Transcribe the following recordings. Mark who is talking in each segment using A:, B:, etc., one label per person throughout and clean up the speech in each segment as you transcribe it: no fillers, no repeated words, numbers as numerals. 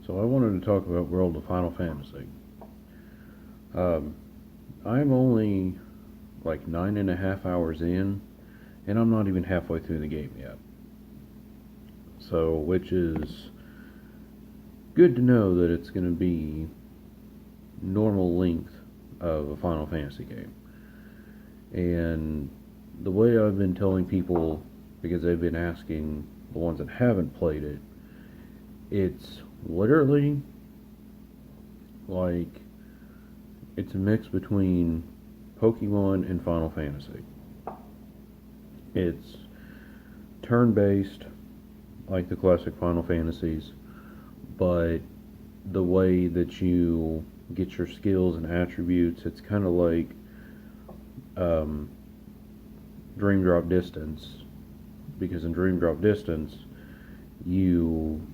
A: So I wanted to talk about World of Final Fantasy. Um, I'm only like 9.5 hours in, and I'm not even halfway through the game yet. So, which is good to know that it's going to be normal length of a Final Fantasy game. And the way I've been telling people, because they've been asking the ones that haven't played it, it's literally like it's a mix between Pokemon and Final Fantasy. It's turn based, like the classic Final Fantasies, but the way that you get your skills and attributes, it's kind of like um, Dream Drop Distance, because in Dream Drop Distance, you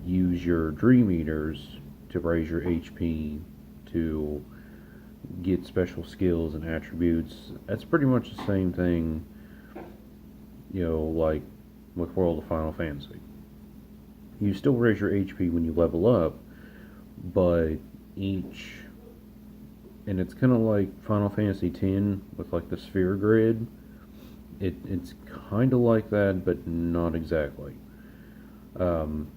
A: use your Dream Eaters to raise your HP to get special skills and attributes. That's pretty much the same thing, like with World of Final Fantasy. You still raise your HP when you level up, but each, and it's kind of like Final Fantasy X with like the sphere grid. It's kind of like that, but not exactly. Um,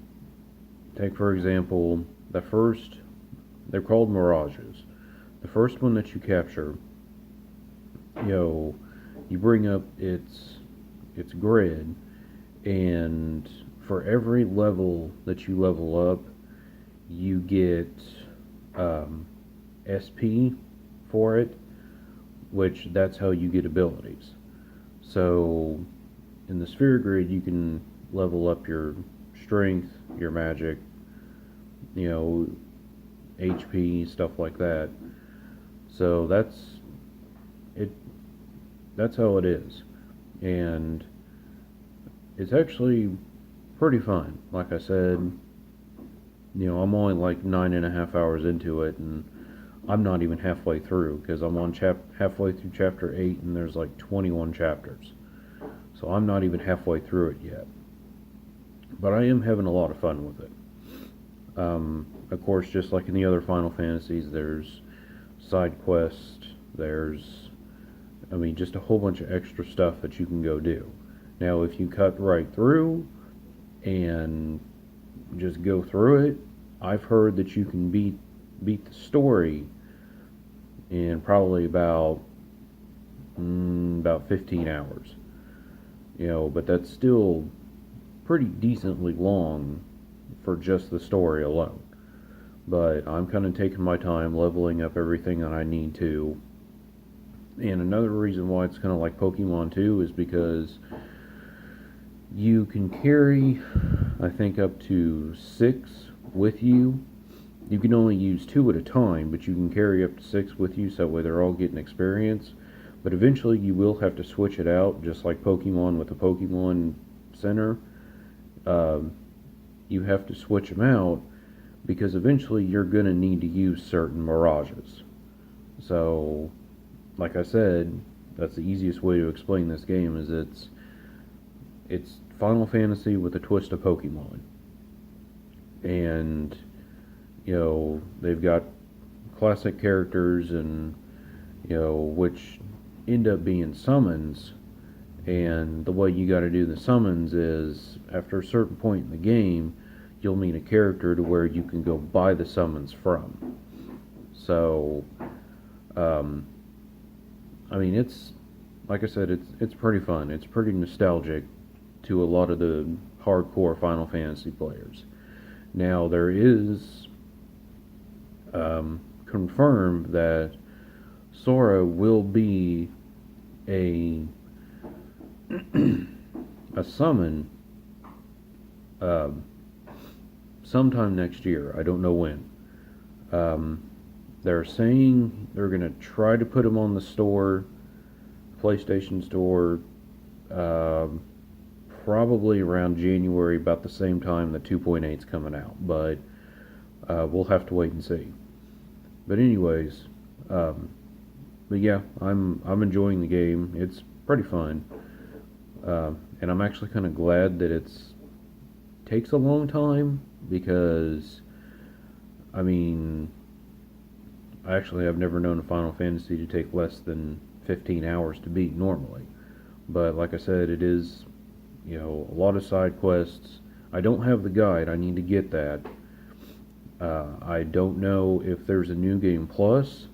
A: Take for example, they're called mirages. The first one that you capture, you bring up its grid, and for every level that you level up, you get SP for it, which that's how you get abilities. So in the sphere grid, you can level up your strength, your magic, you know, HP, stuff like that. So it. That's how it is, and it's actually pretty fun. Like I said, I'm only like 9.5 hours into it, and I'm not even halfway through because I'm on halfway through chapter 8, and there's like 21 chapters. So I'm not even halfway through it yet. But I am having a lot of fun with it. Of course, just like in the other Final Fantasies, there's side quests, just a whole bunch of extra stuff that you can go do. Now, if you cut right through and just go through it, I've heard that you can beat the story in probably about 15 hours. But that's still pretty decently long for just the story alone. But I'm kind of taking my time leveling up everything that I need to. And another reason why it's kind of like Pokemon too is because you can carry, I think, up to 6 with you. You can only use 2 at a time, but you can carry up to 6 with you, so that way they're all getting experience. But eventually you will have to switch it out, just like Pokemon with the Pokemon Center. You have to switch them out because eventually you're going to need to use certain mirages. So, like I said, that's the easiest way to explain this game. Is it's Final Fantasy with a twist of Pokemon, and they've got classic characters, and which end up being summons. And the way you got to do the summons is after a certain point in the game, you'll meet a character to where you can go buy the summons from. So, it's like I said, it's pretty fun. It's pretty nostalgic to a lot of the hardcore Final Fantasy players. Now there is confirmed that Sora will be a a summon sometime next year. I don't know when. They're saying they're going to try to put them on the store, PlayStation Store, probably around January, about the same time the 2.8's coming out. But we'll have to wait and see. But anyways, but yeah, I'm enjoying the game. It's pretty fun, and I'm actually kind of glad that it's takes a long time because I mean, actually, I've never known a Final Fantasy to take less than 15 hours to beat normally. But like I said, it is, a lot of side quests. I don't have the guide. I need to get that. I don't know if there's a new game plus.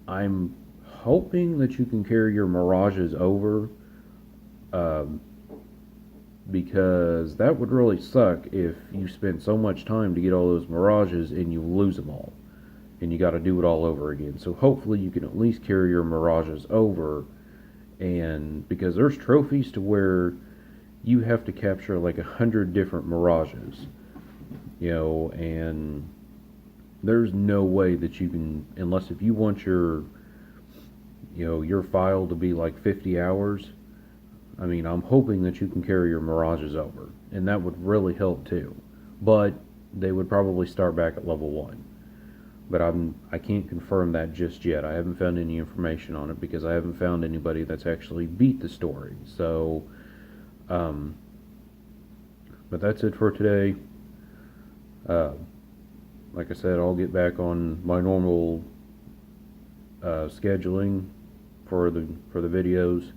A: I'm hoping that you can carry your mirages over, um, because that would really suck if you spent so much time to get all those mirages and you lose them all and you got to do it all over again. So hopefully you can at least carry your mirages over, and because there's trophies to where you have to capture like 100 different mirages, and there's no way that you can, unless if you want your file to be like 50 hours. I mean, I'm hoping that you can carry your mirages over, and that would really help too. But they would probably start back at level 1. But I can't confirm that just yet. I haven't found any information on it because I haven't found anybody that's actually beat the story. So, but that's it for today. Like I said, I'll get back on my normal scheduling for the videos.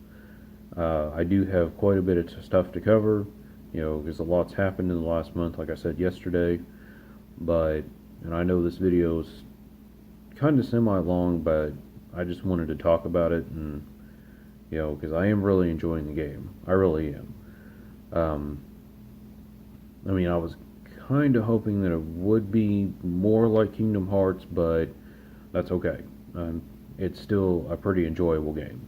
A: I do have quite a bit of stuff to cover, because a lot's happened in the last month, like I said yesterday. And I know this video is kind of semi-long, but I just wanted to talk about it, and, because I am really enjoying the game. I really am. I mean, I was kind of hoping that it would be more like Kingdom Hearts, but that's okay. It's still a pretty enjoyable game.